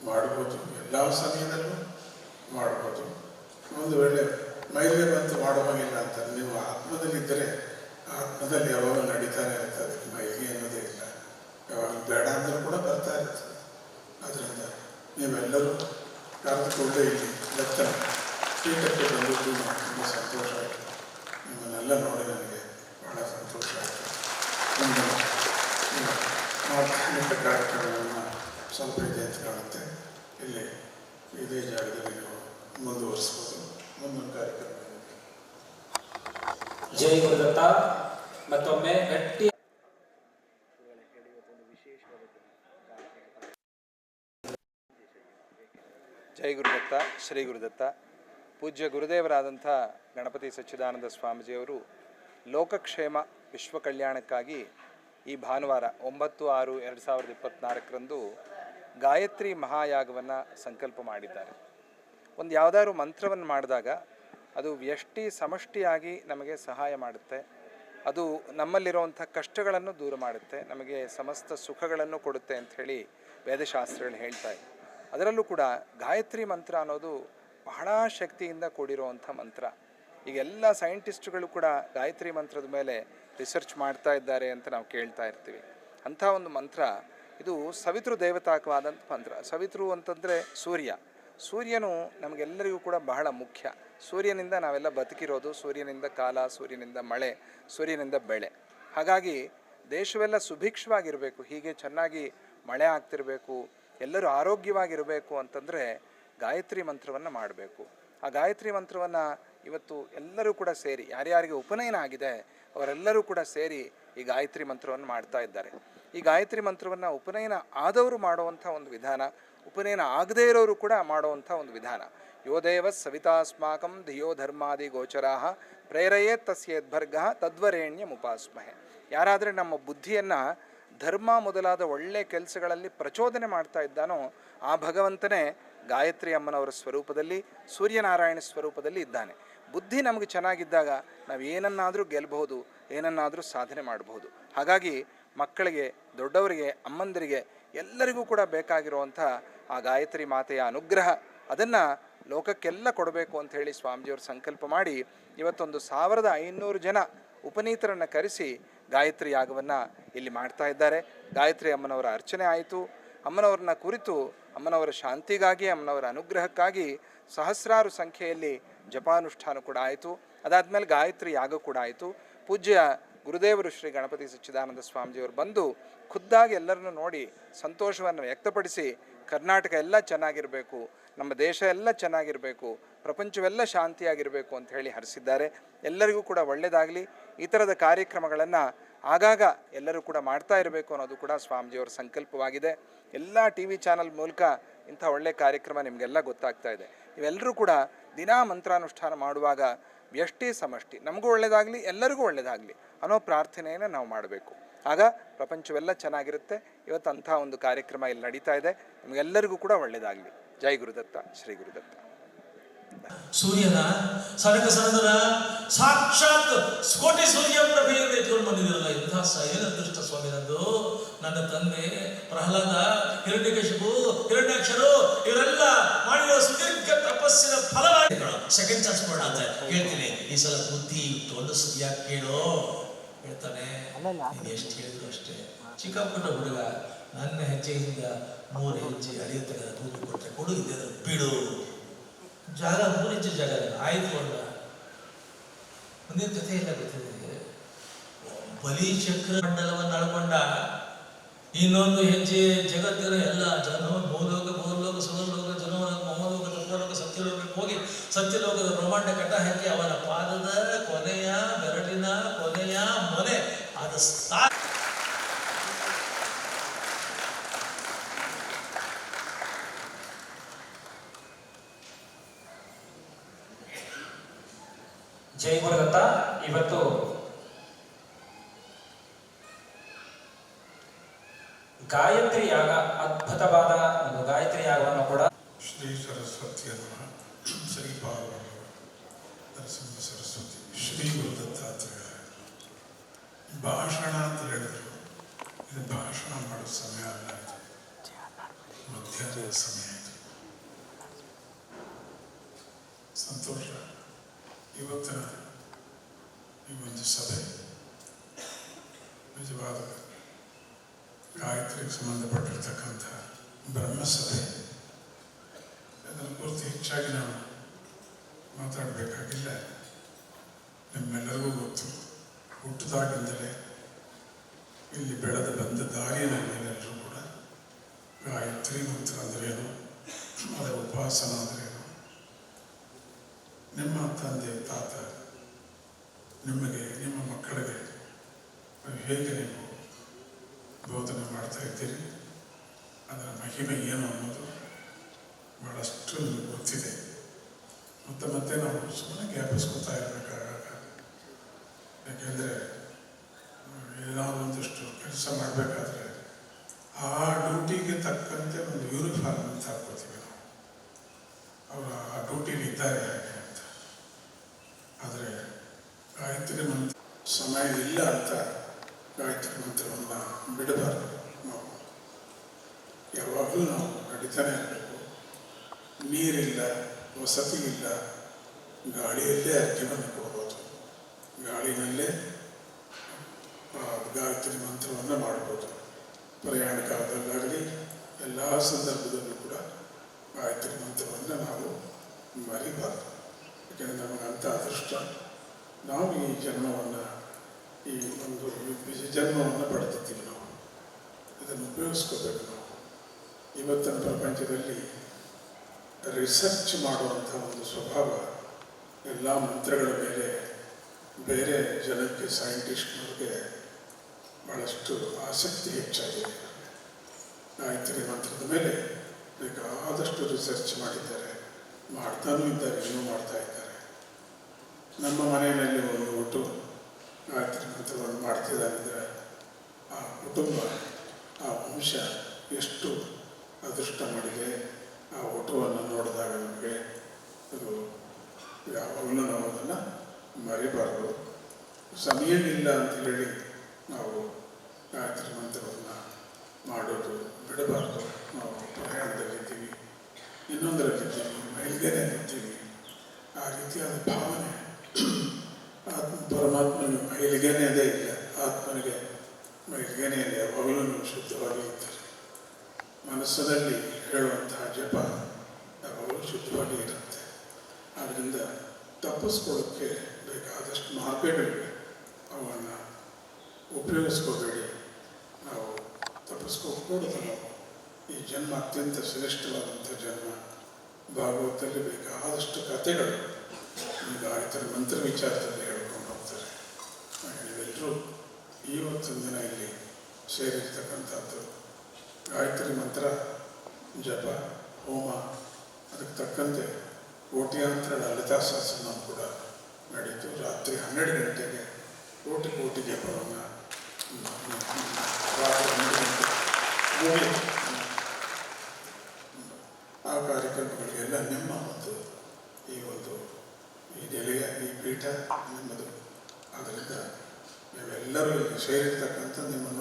ಮಾಡ್ಬೋದು, ಎಲ್ಲ ಸಮಯದಲ್ಲೂ ಮಾಡ್ಬೋದು. ಒಂದು ವೇಳೆ ಮೈಲಿಗೆ ಬಂತು ಮಾಡೋವಾಗಿಲ್ಲ ಅಂತ ನೀವು ಆತ್ಮದಲ್ಲಿದ್ದರೆ ಆತ್ಮದಲ್ಲಿ ಯಾವಾಗ ನಡೀತಾನೆ ಇರ್ತದೆ, ಅದಕ್ಕೆ ಮೈಲಿಗೆ ಅನ್ನೋದೇ ಇಲ್ಲ. ಯಾವಾಗ ಬೇಡ ಅಂದರೂ ಕೂಡ ಬರ್ತಾ ಇರ್ತದೆ. ಆದ್ದರಿಂದ ನೀವೆಲ್ಲರೂ ಕರೆದುಕೊಳ್ಳೆ ಇಲ್ಲಿ ಲೆಕ್ಕನ ಪೀಠಕ್ಕೆ ಬಂದಿದ್ದು ತುಂಬ ಸಂತೋಷ ಆಯಿತು. ನಿಮ್ಮನ್ನೆಲ್ಲ ನೋಡಿ ನನಗೆ ಬಹಳ ಸಂತೋಷ ಆಯಿತು. ನಿಮ್ಮ ಆಧ್ಯಾತ್ಮಿಕ ಕಾರ್ಯಕ್ರಮವನ್ನು ಸ್ವಲ್ಪ ಇದೆ ಅಂತ ಕಾಣುತ್ತೆ. ಇಲ್ಲಿ ಇದೇ ಜಾಗದಲ್ಲಿ ನೀವು ಮುಂದುವರಿಸ್ಬೋದು. ಮುಂದಿನ ಕಾರ್ಯಕ್ರಮ ಜೈ ಗುರುದತ್ತ. ಮತ್ತೊಮ್ಮೆ ಗಟ್ಟಿ ಜೈ ಗುರುದತ್ತ, ಶ್ರೀ ಗುರುದತ್ತ. ಪೂಜ್ಯ ಗುರುದೇವರಾದಂಥ ಗಣಪತಿ ಸಚ್ಚಿದಾನಂದ ಸ್ವಾಮೀಜಿಯವರು ಲೋಕಕ್ಷೇಮ ವಿಶ್ವ ಕಲ್ಯಾಣಕ್ಕಾಗಿ ಈ ಭಾನುವಾರ 9/6/2024 ಗಾಯತ್ರಿ ಮಹಾಯಾಗವನ್ನು ಸಂಕಲ್ಪ ಮಾಡಿದ್ದಾರೆ. ಒಂದು ಯಾವುದಾದ್ರು ಮಂತ್ರವನ್ನು ಮಾಡಿದಾಗ ಅದು ವ್ಯಷ್ಟಿ ಸಮಷ್ಟಿಯಾಗಿ ನಮಗೆ ಸಹಾಯ ಮಾಡುತ್ತೆ. ಅದು ನಮ್ಮಲ್ಲಿರುವಂಥ ಕಷ್ಟಗಳನ್ನು ದೂರ ಮಾಡುತ್ತೆ, ನಮಗೆ ಸಮಸ್ತ ಸುಖಗಳನ್ನು ಕೊಡುತ್ತೆ ಅಂಥೇಳಿ ವೇದಶಾಸ್ತ್ರಗಳು ಹೇಳ್ತಾ ಇದೆ. ಅದರಲ್ಲೂ ಕೂಡ ಗಾಯತ್ರಿ ಮಂತ್ರ ಅನ್ನೋದು ಬಹಳ ಶಕ್ತಿಯಿಂದ ಕೂಡಿರುವಂಥ ಮಂತ್ರ. ಈಗ ಎಲ್ಲ ಸೈಂಟಿಸ್ಟ್ಗಳು ಕೂಡ ಗಾಯತ್ರಿ ಮಂತ್ರದ ಮೇಲೆ ರಿಸರ್ಚ್ ಮಾಡ್ತಾ ಇದ್ದಾರೆ ಅಂತ ನಾವು ಕೇಳ್ತಾ ಇರ್ತೀವಿ. ಅಂಥ ಒಂದು ಮಂತ್ರ ಇದು ಸವಿತೃ ದೇವತಾಕವಾದಂಥ ಮಂತ್ರ. ಸವಿತೃ ಅಂತಂದರೆ ಸೂರ್ಯ. ಸೂರ್ಯನು ನಮಗೆಲ್ಲರಿಗೂ ಕೂಡ ಬಹಳ ಮುಖ್ಯ. ಸೂರ್ಯನಿಂದ ನಾವೆಲ್ಲ ಬದುಕಿರೋದು, ಸೂರ್ಯನಿಂದ ಕಾಲ, ಸೂರ್ಯನಿಂದ ಮಳೆ, ಸೂರ್ಯನಿಂದ ಬೆಳೆ. ಹಾಗಾಗಿ ದೇಶವೆಲ್ಲ ಸುಭಿಕ್ಷವಾಗಿರಬೇಕು, ಹೀಗೆ ಚೆನ್ನಾಗಿ ಮಳೆ ಆಗ್ತಿರಬೇಕು, ಎಲ್ಲರೂ ಆರೋಗ್ಯವಾಗಿರಬೇಕು ಅಂತಂದರೆ ಗಾಯತ್ರಿ ಮಂತ್ರವನ್ನು ಮಾಡಬೇಕು. ಆ ಗಾಯತ್ರಿ ಮಂತ್ರವನ್ನು ಇವತ್ತು ಎಲ್ಲರೂ ಕೂಡ ಸೇರಿ, ಯಾರ್ಯಾರಿಗೆ ಉಪನಯನ ಆಗಿದೆ ಅವರೆಲ್ಲರೂ ಕೂಡ ಸೇರಿ ಈ ಗಾಯತ್ರಿ ಮಂತ್ರವನ್ನು ಮಾಡ್ತಾ ಇದ್ದಾರೆ. ಈ ಗಾಯತ್ರಿ ಮಂತ್ರವನ್ನು ಉಪನಯನ ಆದವರು ಮಾಡುವಂಥ ಒಂದು ವಿಧಾನ, ಉಪನಯನ ಆಗದೇ ಇರೋರು ಕೂಡ ಮಾಡುವಂಥ ಒಂದು ವಿಧಾನ. ಯೋ ದೇವ ಸವಿತಾಸ್ಮಾಕಂ ಧಿಯೋ ಧರ್ಮಾದಿ ಗೋಚರಾಹ ಪ್ರೇರಯೇ ತಸ್ಯೇದ್ಭರ್ಗ ತದ್ವರೇಣ್ಯ ಮುಪಾಸ್ಮಹೆ. ಯಾರಾದರೆ ನಮ್ಮ ಬುದ್ಧಿಯನ್ನು ಧರ್ಮ ಮೊದಲಾದ ಒಳ್ಳೆಯ ಕೆಲಸಗಳಲ್ಲಿ ಪ್ರಚೋದನೆ ಮಾಡ್ತಾ ಇದ್ದಾನೋ ಆ ಭಗವಂತನೇ ಗಾಯತ್ರಿ ಅಮ್ಮನವರ ಸ್ವರೂಪದಲ್ಲಿ, ಸೂರ್ಯನಾರಾಯಣ ಸ್ವರೂಪದಲ್ಲಿ ಇದ್ದಾನೆ. ಬುದ್ಧಿ ನಮಗೆ ಚೆನ್ನಾಗಿದ್ದಾಗ ನಾವು ಏನನ್ನಾದರೂ ಗೆಲ್ಲಬಹುದು, ಏನನ್ನಾದರೂ ಸಾಧನೆ ಮಾಡಬಹುದು. ಹಾಗಾಗಿ ಮಕ್ಕಳಿಗೆ, ದೊಡ್ಡವರಿಗೆ, ಅಮ್ಮಂದರಿಗೆ ಎಲ್ಲರಿಗೂ ಕೂಡ ಬೇಕಾಗಿರುವಂಥ ಆ ಗಾಯತ್ರಿ ಮಾತೆಯ ಅನುಗ್ರಹ, ಅದನ್ನು ಲೋಕಕ್ಕೆಲ್ಲ ಕೊಡಬೇಕು ಅಂತ ಹೇಳಿ ಸ್ವಾಮೀಜಿಯವರು ಸಂಕಲ್ಪ ಮಾಡಿ ಇವತ್ತೊಂದು 1500 ಜನ ಉಪನೀತರನ್ನು ಕರೆಸಿ ಗಾಯತ್ರಿ ಯಾಗವನ್ನು ಇಲ್ಲಿ ಮಾಡ್ತಾ ಇದ್ದಾರೆ. ಗಾಯತ್ರಿ ಅಮ್ಮನವರ ಅರ್ಚನೆ ಆಯಿತು. ಅಮ್ಮನವ್ರನ್ನ ಕುರಿತು ಅಮ್ಮನವರ ಶಾಂತಿಗಾಗಿ, ಅಮ್ಮನವರ ಅನುಗ್ರಹಕ್ಕಾಗಿ ಸಹಸ್ರಾರು ಸಂಖ್ಯೆಯಲ್ಲಿ ಜಪಾನುಷ್ಠಾನ ಕೂಡ ಆಯಿತು. ಅದಾದಮೇಲೆ ಗಾಯತ್ರಿ ಯಾಗ ಕೂಡ ಆಯಿತು. ಪೂಜ್ಯ ಗುರುದೇವರು ಶ್ರೀ ಗಣಪತಿ ಸಚ್ಚಿದಾನಂದ ಸ್ವಾಮೀಜಿಯವರು ಬಂದು ಖುದ್ದಾಗಿ ಎಲ್ಲರನ್ನು ನೋಡಿ ಸಂತೋಷವನ್ನು ವ್ಯಕ್ತಪಡಿಸಿ ಕರ್ನಾಟಕ ಎಲ್ಲ ಚೆನ್ನಾಗಿರಬೇಕು, ನಮ್ಮ ದೇಶ ಎಲ್ಲ ಚೆನ್ನಾಗಿರಬೇಕು, ಪ್ರಪಂಚವೆಲ್ಲ ಶಾಂತಿಯಾಗಿರಬೇಕು ಅಂತ ಹೇಳಿ ಹರಿಸಿದ್ದಾರೆ. ಎಲ್ಲರಿಗೂ ಕೂಡ ಒಳ್ಳೆಯದಾಗಲಿ. ಈ ಥರದ ಕಾರ್ಯಕ್ರಮಗಳನ್ನು ಆಗಾಗ ಎಲ್ಲರೂ ಕೂಡ ಮಾಡ್ತಾ ಇರಬೇಕು ಅನ್ನೋದು ಕೂಡ ಸ್ವಾಮೀಜಿಯವರ ಸಂಕಲ್ಪವಾಗಿದೆ. ಎಲ್ಲ ಟಿ ವಿ ಚಾನಲ್ ಮೂಲಕ ಇಂಥ ಒಳ್ಳೆಯ ಕಾರ್ಯಕ್ರಮ ನಿಮಗೆಲ್ಲ ಗೊತ್ತಾಗ್ತಾ ಇದೆ. ಇವೆಲ್ಲರೂ ಕೂಡ ದಿನಾ ಮಂತ್ರಾನುಷ್ಠಾನ ಮಾಡುವಾಗ ವ್ಯಷ್ಟಿ ಸಮಷ್ಟಿ ನಮಗೂ ಒಳ್ಳೆಯದಾಗಲಿ, ಎಲ್ಲರಿಗೂ ಒಳ್ಳೆಯದಾಗಲಿ ಅನ್ನೋ ಪ್ರಾರ್ಥನೆಯನ್ನು ನಾವು ಮಾಡಬೇಕು. ಆಗ ಪ್ರಪಂಚವೆಲ್ಲ ಚೆನ್ನಾಗಿರುತ್ತೆ. ಇವತ್ತು ಅಂಥ ಒಂದು ಕಾರ್ಯಕ್ರಮ ಇಲ್ಲಿ ನಡೀತಾ ಇದೆ. ನಿಮಗೆಲ್ಲರಿಗೂ ಕೂಡ ಒಳ್ಳೆಯದಾಗಲಿ. ಜೈ ಗುರುದತ್ತ, ಶ್ರೀ ಗುರುದತ್ತ. ಸೂರ್ಯನ ಸಡಕ ಸಡದರ ಸಾಕ್ಷಾತ್ ಕೋಟಿ ಸೂರ್ಯ ಪ್ರಭೆಯನ್ನು ಎತ್ಕೊಂಡು ಬಂದಿದ್ರಲ್ಲ, ಇಂಥ ಏನು ಅದೃಷ್ಟ ಸ್ವಾಮಿ ನಂದು. ನನ್ನ ತಂದೆ ಪ್ರಹ್ಲಾದ, ಹಿರಣ್ಯಕಶಿಪು, ಹಿರಣ್ಯಾಕ್ಷರು ಇವರೆಲ್ಲ ಮಾಡಿರೋ ಸುದೀರ್ಘ ತಪಸ್ಸಿನ ಫಲವಾಗಿ ಸೆಕೆಂಡ್ ಚಾನ್ಸ್ ಕೊಡ ಅಂತ ಹೇಳ್ತೀನಿ. ಈ ಸಲ ಬುದ್ಧಿ ಇಟ್ಟುಕೊಂಡು ಯಾಕೆ ಕೇಳೋ ಹೇಳ್ತಾನೆ. ನೀನು ಎಷ್ಟು ಹೇಳಿದ್ರು ಅಷ್ಟೇ. ಚಿಕ್ಕ ಪುಟ್ಟ ಹುಡುಗ ನನ್ನ ಹೆಜ್ಜೆಯಿಂದ 3 ಹೆಜ್ಜೆ ಅಡಿಯ ತೆಗೆದ ದೂರು ಕೊಟ್ಟರೆ ಕೊಡು, ಇದ್ದರೆ ಬಿಡು. ಜಾಗ 3 ಇಂಚು ಜಾಗ ಆಯ್ತು ಅಲ್ಲ. ಮುಂದಿನ ಕಥೆ ಎಲ್ಲ ಗೊತ್ತಿದೆ. ಬಲಿ ಚಕ್ರ ಮಂಡಲವನ್ನು ಅಳ್ಕೊಂಡ. ಇನ್ನೊಂದು ಹೆಜ್ಜೆ ಜಗತ್ತಿನ ಎಲ್ಲ ಜನ ಭೂಲೋಕ, ಭೂಲೋಕ, ಸುಗಲೋಕ, ಜನೋಲೋಕ, ಮಮಲೋಕ, ತತ್ವಲೋಕ, ಸತ್ಯಲೋಕಕ್ಕೆ ಹೋಗಿ ಸತ್ಯಲೋಕದ ಬ್ರಹ್ಮಾಂಡ ಕಟ್ಟ ಹಾಕಿ ಅವನ ಪಾದದ ಕೊನೆಯ ಬೆರಳಿನ ಕೊನೆಯ ಮೊನೆ ಆದ ಜೈ ಗುರುದತ್ತ. ಇವತ್ತು ಗಾಯತ್ರಿ ಯಾಗ, ಅದ್ಭುತವಾದ ಒಂದು ಗಾಯತ್ರಿ ಯಾಗವನ್ನು ಕೂಡ ಶ್ರೀ ಸರಸ್ವತಿ ನಮಃ. ಶ್ರೀ ಪಾರ್ವತಿ ನರಸಿಂಹ ಸರಸ್ವತಿ ಶ್ರೀ ಗುರುದತ್ತಾತ್ರೇಯ ಭಾಷಣ ಅಂತ ಹೇಳಿದ್ರು. ಇದು ಭಾಷಣ ಮಾಡೋ ಸಮಯ ಅಲ್ಲ. ಇದು ಧ್ಯಾನದ ಸಮಯ ಇದು. ಸಂತೋಷ. ಇವತ್ತಿನ ಈ ಒಂದು ಸಭೆ ನಿಜವಾದ ಗಾಯತ್ರಿಗೆ ಸಂಬಂಧಪಟ್ಟಿರ್ತಕ್ಕಂಥ ಬ್ರಹ್ಮಸಭೆ. ಅದನ್ನು ಕುರಿತು ಹೆಚ್ಚಾಗಿ ನಾವು ಮಾತಾಡಬೇಕಾಗಿಲ್ಲ. ನಿಮ್ಮೆಲ್ಲರಿಗೂ ಗೊತ್ತು, ಹುಟ್ಟಿದಾಗಿಂದಲೇ ಇಲ್ಲಿ ಬೆಳೆದು ಬಂದ ದಾರಿಯಲ್ಲಿ ಎಲ್ಲರೂ ಕೂಡ ಗಾಯತ್ರಿ ಮಂತ್ರ ಅಂದ್ರೇನು, ಅದರ ಉಪಾಸನ ಅಂದ್ರೇನು, ನಿಮ್ಮ ತಂದೆ ತಾತ ನಿಮಗೆ ನಿಮ್ಮ ಮಕ್ಕಳಿಗೆ ಹೇಗೆ ನೀವು ಬೋಧನೆ ಮಾಡ್ತಾ ಇದ್ದೀರಿ, ಅದರ ಮಹಿಮೆ ಏನು ಅನ್ನೋದು ಭಾಳಷ್ಟು ನಿಮಗೆ ಗೊತ್ತಿದೆ. ಮತ್ತೆ ಮತ್ತೆ ನಾವು ಸುಮ್ಮನೆ ಜ್ಞಾಪಿಸ್ಕೊತಾ ಇರಬೇಕಾಗ, ಯಾಕೆಂದರೆ ಏನಾದರೂ ಒಂದಿಷ್ಟು ಕೆಲಸ ಮಾಡಬೇಕಾದ್ರೆ ಆ ಡ್ಯೂಟಿಗೆ ತಕ್ಕಂತೆ ಒಂದು ಯೂನಿಫಾರ್ಮ್ ಅಂತ ಹಾಕ್ಕೋತೀವಿ ನಾವು. ಅವರು ಆ ಡ್ಯೂಟಿಲಿ ಇದ್ದಾರೆ ಹಾಗೆ ಅಂತ. ಆದರೆ ಗಾಯತ್ರಿ ಮಂತ್ರ ಸಮಯ ಇಲ್ಲ ಅಂತ ಗಾಯತ್ರಿ ಮಂತ್ರವನ್ನು ಬಿಡಬಾರ್ದು. ನಾವು ಯಾವಾಗಲೂ ನಾವು ನಡೀತಾನೆ ಇರಬೇಕು. ನೀರಿಲ್ಲ, ವಸತಿ ಇಲ್ಲ, ಗಾಳಿಯಲ್ಲೇ ಅರ್ಘ್ಯವನ್ನು ಕೊಡ್ಬೋದು, ಗಾಳಿನಲ್ಲೇ ಗಾಯತ್ರಿ ಮಂತ್ರವನ್ನು ಮಾಡ್ಬೋದು. ಪ್ರಯಾಣ ಕಾಲದಲ್ಲಾಗಲಿ ಎಲ್ಲ ಸಂದರ್ಭದಲ್ಲೂ ಕೂಡ ಗಾಯತ್ರಿ ಮಂತ್ರವನ್ನು ನಾವು ಮರಿಬಾರ್ದು. ಯಾಕೆಂದರೆ ನಮಗಂಥ ಅದೃಷ್ಟ, ನಾವು ಈ ಜನ್ಮವನ್ನು, ಈ ಒಂದು ಜನ್ಮವನ್ನು ಪಡೆದಿದ್ದೀವಿ. ನಾವು ಇದನ್ನು ಉಪಯೋಗಿಸ್ಕೋಬೇಕು. ನಾವು ಇವತ್ತಿನ ಪ್ರಪಂಚದಲ್ಲಿ ರಿಸರ್ಚ್ ಮಾಡುವಂಥ ಒಂದು ಸ್ವಭಾವ ಎಲ್ಲ ಮಂತ್ರಗಳ ಮೇಲೆ ಬೇರೆ ಜನಕ್ಕೆ, ಸೈಂಟಿಸ್ಟ್ನವ್ರಿಗೆ ಭಾಳಷ್ಟು ಆಸಕ್ತಿ ಹೆಚ್ಚಾಗಿದೆ. ಗಾಯತ್ರಿ ಮಂತ್ರದ ಮೇಲೆ ಬೇಕಾದಷ್ಟು ರಿಸರ್ಚ್ ಮಾಡಿದ್ದಾರೆ, ಮಾಡ್ತಾನೂ ಇದ್ದಾರೆ, ಇನ್ನೂ ಮಾಡ್ತಾ ಇದ್ದಾರೆ. ನಮ್ಮ ಮನೆಯಲ್ಲಿ ಒಂದು ಒಟ್ಟು ಗಾಯತ್ರಿ ಮಂತ್ರವನ್ನು ಮಾಡ್ತಿದ್ದಾರೆಂದರೆ ಆ ಕುಟುಂಬ, ಆ ವಂಶ ಎಷ್ಟು ಅದೃಷ್ಟ ಮಾಡಿದೆ. ಆ ಓಟವನ್ನು ನೋಡಿದಾಗ ನಮಗೆ ಅದು ಯಾವಾಗಲೂ ನಾವು ಅದನ್ನು ಮರಿಬಾರ್ದು. ಸಮಯವಿಲ್ಲ ಅಂತ ಹೇಳಿ ನಾವು ಗಾಯತ್ರಿ ಮಂತ್ರವನ್ನು ಮಾಡೋದು ಬಿಡಬಾರ್ದು. ನಾವು ಪ್ರಯಾಣದಲ್ಲಿದ್ದೀವಿ, ಇನ್ನೊಂದರಲ್ಲಿದ್ದೀವಿ, ಮೈಲಿಗೆನೆಯಲ್ಲಿದ್ದೀವಿ. ಆ ರೀತಿಯಾದ ಭಾವನೆ ಪರಮಾತ್ಮನಿಗೆ ಮೈಲಿಗೆನೆಯದೇ ಇಲ್ಲ. ಆತ್ಮನಿಗೆ ಮೈಲಿಗೆನೆಯಲ್ಲಿ ಯಾವಾಗಲೂ ನೀವು ಶುದ್ಧವಾಗಿ ಇರ್ತಾರೆ. ಮನಸ್ಸಿನಲ್ಲಿ ಹೇಳುವಂತಹ ಜಪ ಯಾವಾಗಲೂ ಶುದ್ಧವಾಗಿ ಇರುತ್ತೆ. ಆದ್ದರಿಂದ ತಪ್ಪಿಸ್ಕೊಳ್ಳೋಕ್ಕೆ ಬೇಕಾದಷ್ಟು ಮಾರ್ಗಗಳಿವೆ, ಅವನ್ನು ಉಪಯೋಗಿಸ್ಕೋಬೇಡಿ. ನಾವು ತಪ್ಪಿಸ್ಕೋಕೂಡದು. ನಾವು ಈ ಜನ್ಮ ಅತ್ಯಂತ ಶ್ರೇಷ್ಠವಾದಂಥ ಜನ್ಮ. ಭಾಗವತದಲ್ಲಿ ಬೇಕಾದಷ್ಟು ಕಥೆಗಳು ಈ ಗಾಯತ್ರಿ ಮಂತ್ರ ವಿಚಾರದಲ್ಲಿ ಹೇಳ್ಕೊಂಡು ಹೋಗ್ತಾರೆ. ಹಾಗೆ ನೀವೆಲ್ಲರೂ ಇವತ್ತಿನ ದಿನ ಇಲ್ಲಿ ಸೇರಿರ್ತಕ್ಕಂಥದ್ದು ಗಾಯತ್ರಿ ಮಂತ್ರ ಜಪ, ಹೋಮ, ಅದಕ್ಕೆ ತಕ್ಕಂತೆ ಕೋಟ್ಯಾಂತರ ಲಲಿತಾ ಸಹಸ್ರನಾಮ ಕೂಡ ನಡೀತು. ರಾತ್ರಿ 12 ಗಂಟೆಗೆ ಕೋಟಿ ಜಪವನ್ನು ರಾತ್ರಿ 12 ಗಂಟೆ ಮುಗಿಯಿತು. ಆ ಕಾರ್ಯಕ್ರಮಗಳಿಗೆಲ್ಲ ನಿಮ್ಮ ಮತ್ತು ಈ ನೆಲೆಯ ಈ ಪೀಠ ನಿಮ್ಮದು. ಆದ್ದರಿಂದ ನೀವೆಲ್ಲರೂ ಇಲ್ಲಿ ಸೇರಿರ್ತಕ್ಕಂಥ ನಿಮ್ಮ